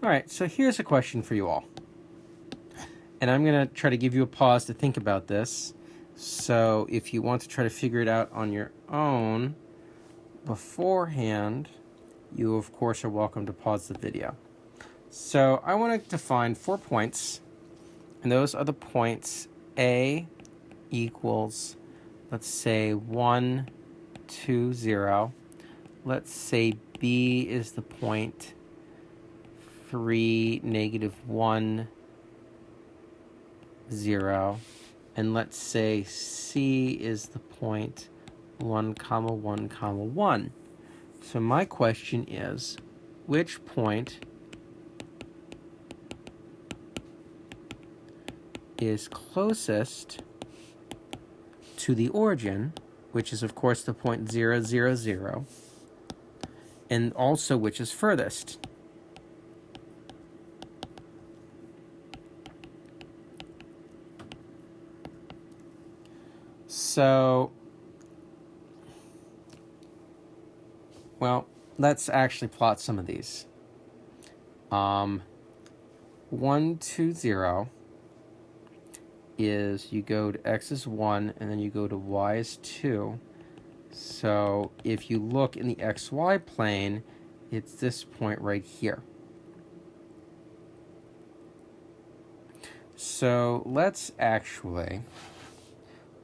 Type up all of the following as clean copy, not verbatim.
All right, so here's a question for you all. And I'm going to try to give you a pause to think about this. So if you want to try to figure it out on your own beforehand, you, of course, are welcome to pause the video. So I want to define 4 points, and those are the points A equals, let's say, 1, 2, 0. Let's say B is the point 3, -1, 0. And let's say C is the point 1, 1, 1. So my question is, which point is closest to the origin, which is, of course, the point 0, 0, 0, and also which is furthest? So, well, let's actually plot some of these. 1, 2, 0 is you go to x is 1, and then you go to y is 2. So if you look in the xy plane, it's this point right here. So let's actually,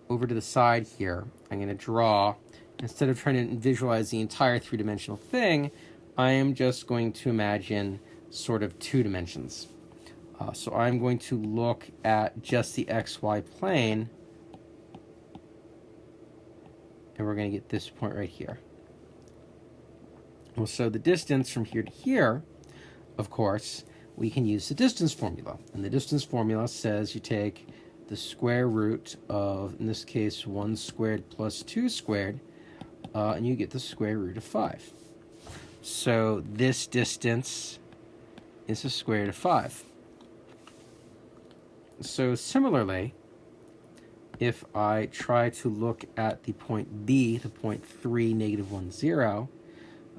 over to the side here, I'm going to draw, instead of trying to visualize the entire three-dimensional thing, I am just going to imagine sort of 2 dimensions. So I'm going to look at just the xy plane, and we're going to get this point right here. Well, so the distance from here to here, of course, we can use the distance formula. And the distance formula says you take the square root of, in this case, 1 squared plus 2 squared, and you get the square root of 5. So this distance is the square root of 5. So similarly, if I try to look at the point B, the point 3, -1, 0,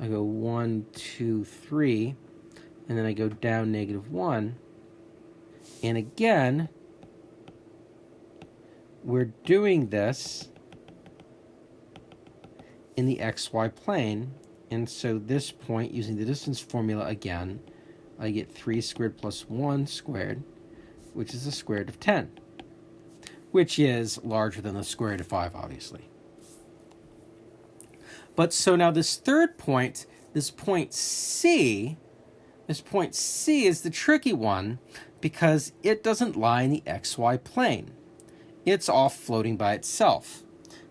I go 1, 2, 3, and then I go down -1. And again, we're doing this in the xy plane. And so this point, using the distance formula again, I get 3 squared plus 1 squared, which is the square root of 10, which is larger than the square root of 5, obviously. But so now this third point, this point C is the tricky one because it doesn't lie in the xy plane. It's off floating by itself.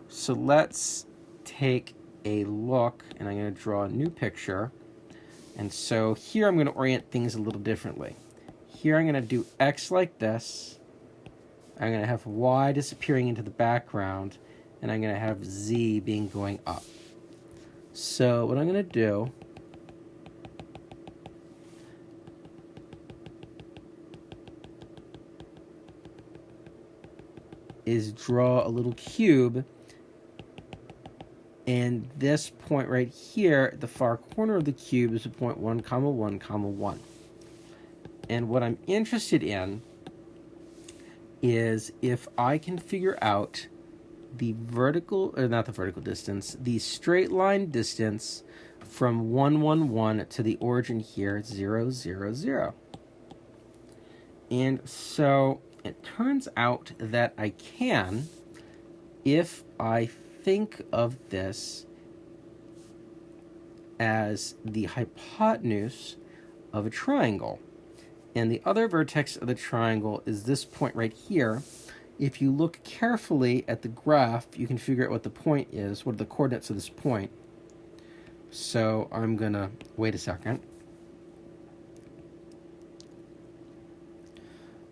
So let's take a look, and I'm going to draw a new picture. And so here I'm going to orient things a little differently. Here I'm going to do x like this. I'm going to have y disappearing into the background, and I'm going to have z being going up. So what I'm going to do is draw a little cube, and this point right here at the far corner of the cube is a point 1, 1, 1. And what I'm interested in is if I can figure out the vertical, or not the vertical distance, the straight line distance from 1, 1, 1 to the origin here, 0, 0, 0. And so it turns out that I can, if I think of this as the hypotenuse of a triangle. And the other vertex of the triangle is this point right here. If you look carefully at the graph, you can figure out what the point is, what are the coordinates of this point. So I'm going to wait a second.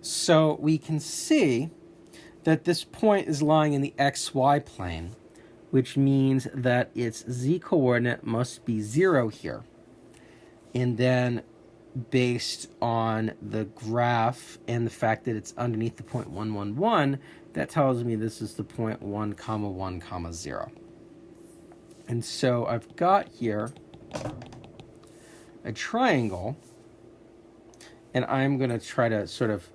So we can see that this point is lying in the xy plane, which means that its z-coordinate must be 0 here. And then based on the graph and the fact that it's underneath the point 1, 1, 1, that tells me this is the point 1, 1, 0. And so I've got here a triangle And I'm going to try to sort of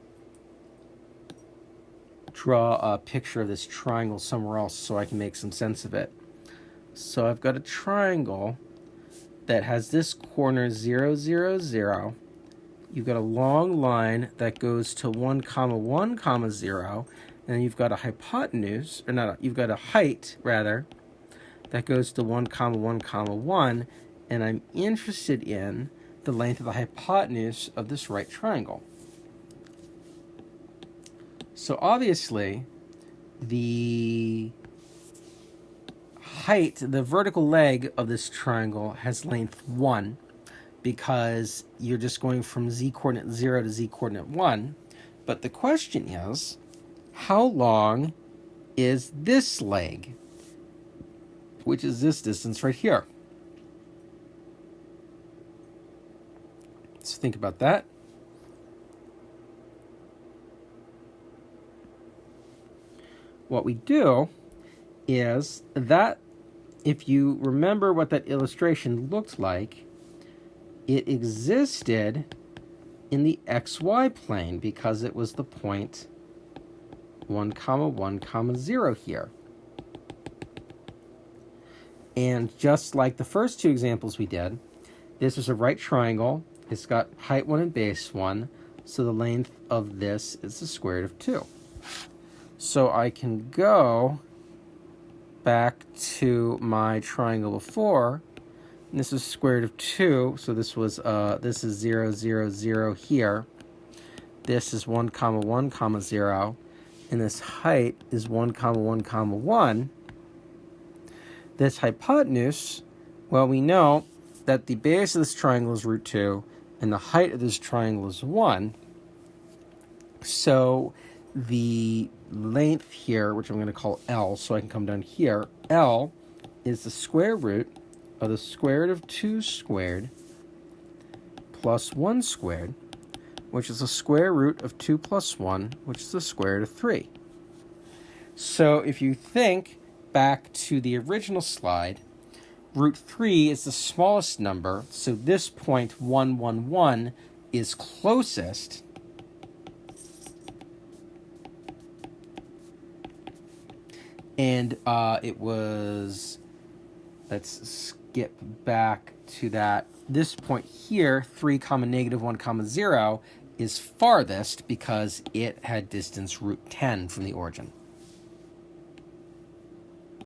draw a picture of this triangle somewhere else so I can make some sense of it. So I've got a triangle that has this corner 0, 0, 0. You've got a long line that goes to 1, 1, 0, and then you've got a hypotenuse, or not, you've got a height, rather, that goes to 1, 1, 1, and I'm interested in the length of the hypotenuse of this right triangle. So obviously, the height, the vertical leg of this triangle has length 1, because you're just going from z-coordinate 0 to z-coordinate 1. But the question is, how long is this leg, which is this distance right here? So think about that. What we do is that, if you remember what that illustration looked like, it existed in the xy plane because it was the point 1, 1, 0 here. And just like the first two examples we did, this is a right triangle. It's got height 1 and base 1, so the length of this is the square root of 2. So I can go back to my triangle before, and this is square root of 2, so this is 0, 0, 0 here. This is 1, 1, 0, and this height is 1, 1, 1. This hypotenuse, well, we know that the base of this triangle is root 2, and the height of this triangle is 1. So the length here, which I'm going to call L, so I can come down here, L is the square root of the square root of 2 squared plus 1 squared, which is the square root of 2 plus 1, which is the square root of 3. So if you think back to the original slide, root 3 is the smallest number, so this point 1, 1, 1 is closest. And it was, let's skip back to that. This point here, 3, negative 1, 0, is farthest because it had distance root 10 from the origin.